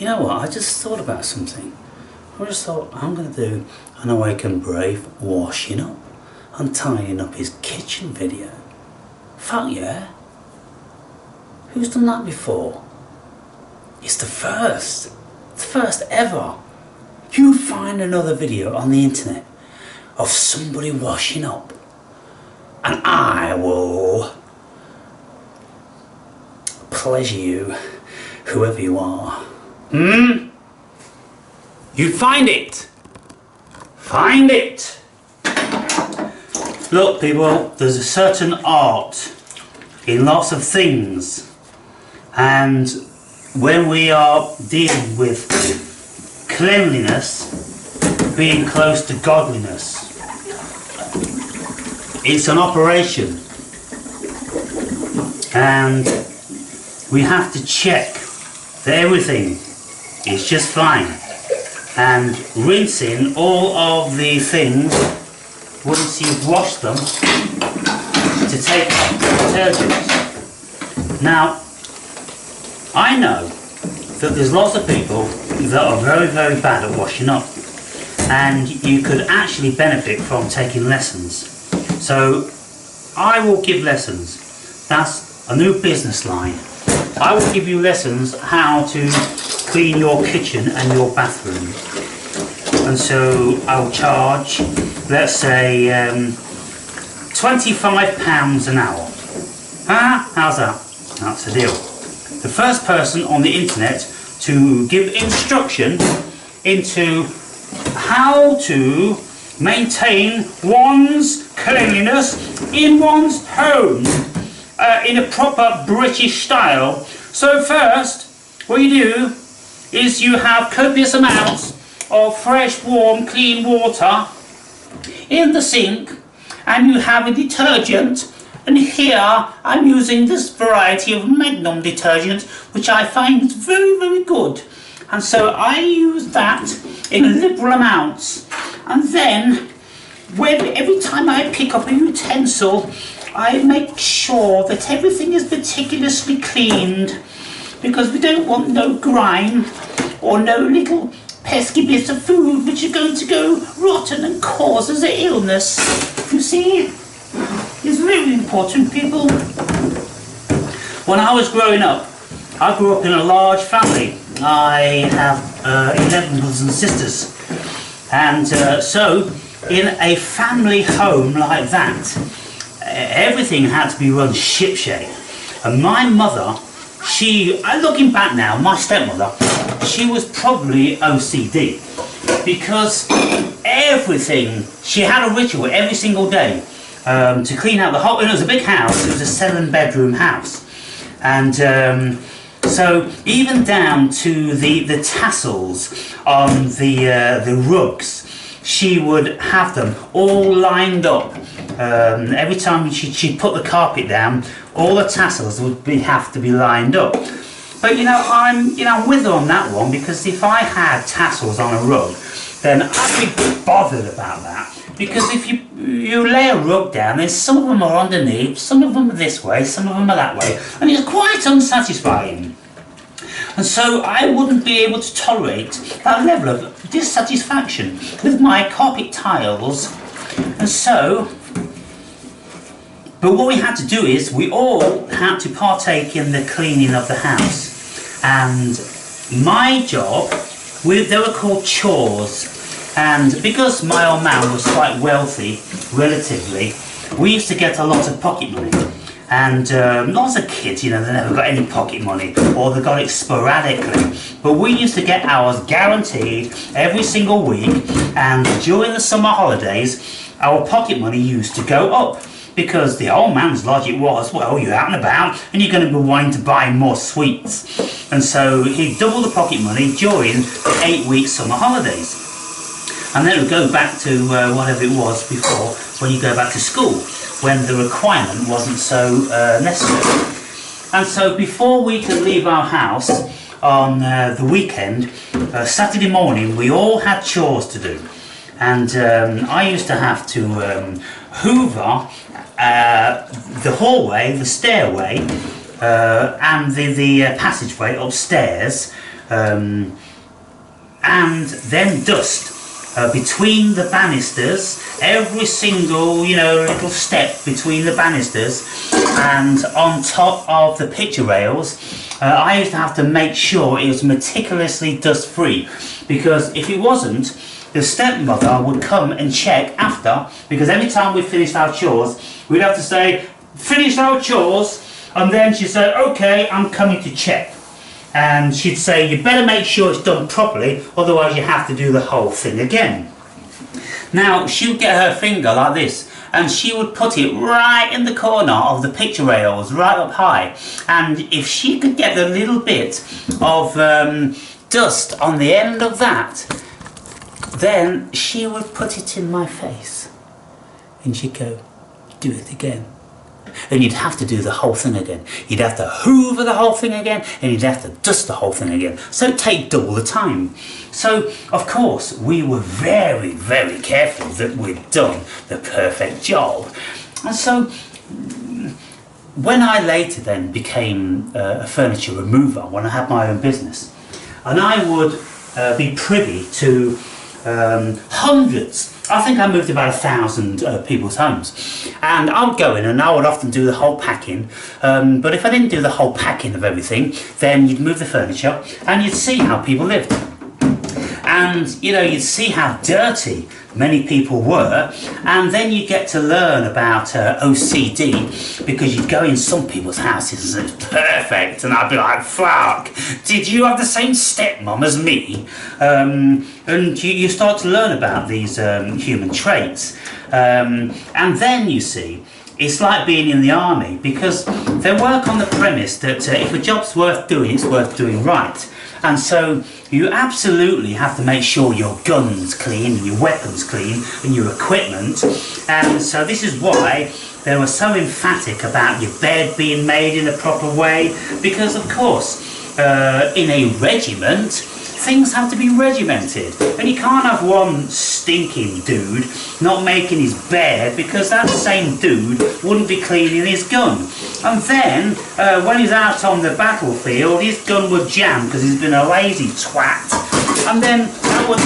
You know what, I just thought about something. I just thought I'm going to do an Awake and Brave washing up and tidying up his kitchen video. Fuck yeah. Who's done that before? It's the first ever. You find another video on the internet of somebody washing up and I will pleasure you, whoever you are. You find it! Find it! Look people, there's a certain art in lots of things, and when we are dealing with cleanliness, being close to godliness, it's an operation, and we have to check that everything is just fine, and rinsing all of the things once you've washed them to take detergent. Now I know that there's lots of people that are very, very bad at washing up, and you could actually benefit from taking lessons. So I will give lessons. That's a new business line. I will give you lessons how to clean your kitchen and your bathroom. And so I'll charge, let's say, £25 an hour. How's that? That's a deal. The first person on the internet to give instruction into how to maintain one's cleanliness in one's home in a proper British style. So first, what you do is you have copious amounts of fresh, warm, clean water in the sink, and you have a detergent. And here I'm using this variety of Magnum detergent, which I find is very, very good. And so I use that in liberal amounts. And then, every time I pick up a utensil, I make sure that everything is meticulously cleaned, because we don't want no grime or no little pesky bits of food which are going to go rotten and cause us an illness. You see? It's very important, people. When I was growing up, I grew up in a large family. I have 11 brothers and sisters. And so, in a family home like that, everything had to be run shipshape. And my mother, looking back now, my stepmother, she was probably OCD. Because everything, she had a ritual every single day. To clean out the whole, it was a big house, it was a 7-bedroom house, and so even down to the tassels on the rugs, she would have them all lined up. Every time she'd put the carpet down, all the tassels would have to be lined up. But I'm with her on that one, because if I had tassels on a rug, then I'd be bothered about that. Because if you lay a rug down, then some of them are underneath, some of them are this way, some of them are that way, and it's quite unsatisfying. And so I wouldn't be able to tolerate that level of dissatisfaction with my carpet tiles. And so, but what we had to do is, we all had to partake in the cleaning of the house. And my job, they were called chores. And because my old man was quite wealthy, relatively, we used to get a lot of pocket money. And not as a kid, they never got any pocket money, or they got it sporadically. But we used to get ours guaranteed every single week, and during the summer holidays, our pocket money used to go up. Because the old man's logic was, well, you're out and about, and you're going to be wanting to buy more sweets. And so he'd double the pocket money during the 8-week summer holidays. And then it would go back to whatever it was before, when you go back to school, when the requirement wasn't so necessary. And so before we could leave our house on the weekend, Saturday morning, we all had chores to do. And I used to have to hoover the hallway, the stairway, and the passageway upstairs, and then dust between the banisters, every single, little step between the banisters and on top of the picture rails. I used to have to make sure it was meticulously dust free, because if it wasn't, the stepmother would come and check after, because every time we finished our chores, we'd have to say, finished our chores, and then she'd say, okay, I'm coming to check. And she'd say, you better make sure it's done properly, otherwise you have to do the whole thing again. Now, she would get her finger like this, and she would put it right in the corner of the picture rails, right up high. And if she could get a little bit of dust on the end of that, then she would put it in my face. And she'd go, do it again. And you'd have to do the whole thing again. You'd have to hoover the whole thing again, and you'd have to dust the whole thing again. So it'd take double the time. So, of course, we were very, very careful that we'd done the perfect job. And so, when I later then became a furniture remover, when I had my own business, and I would be privy to hundreds, I think I moved about 1,000 people's homes, and I would go in and I would often do the whole packing, but if I didn't do the whole packing of everything, then you'd move the furniture and you'd see how people lived, and you'd see how dirty many people were, and then you get to learn about OCD, because you'd go in some people's houses and it's perfect, and I'd be like, fuck, did you have the same stepmom as me? And you start to learn about these human traits, and then you see, it's like being in the army, because they work on the premise that if a job's worth doing, it's worth doing right. And so you absolutely have to make sure your gun's clean, and your weapons clean, and your equipment. And so this is why they were so emphatic about your bed being made in a proper way, because of course in a regiment things have to be regimented, and you can't have one stinking dude not making his bed, because that same dude wouldn't be cleaning his gun. And then when he's out on the battlefield, his gun would jam because he's been a lazy twat, and then that would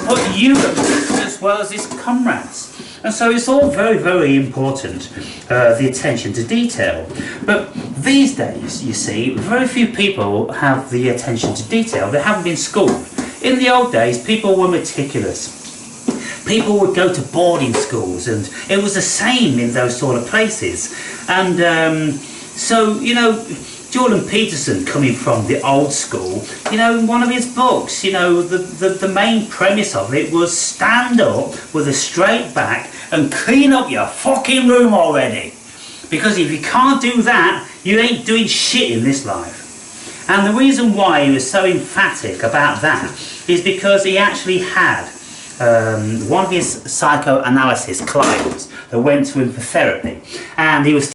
put you at risk as well as his comrades. And so it's all very, very important, the attention to detail. But these days, you see, very few people have the attention to detail. They haven't been schooled. In the old days, people were meticulous. People would go to boarding schools, and it was the same in those sort of places. And so, Jordan Peterson, coming from the old school, in one of his books, the main premise of it was stand up with a straight back and clean up your fucking room already. Because if you can't do that, you ain't doing shit in this life. And the reason why he was so emphatic about that is because he actually had one of his psychoanalysis clients that went to him for therapy, and he was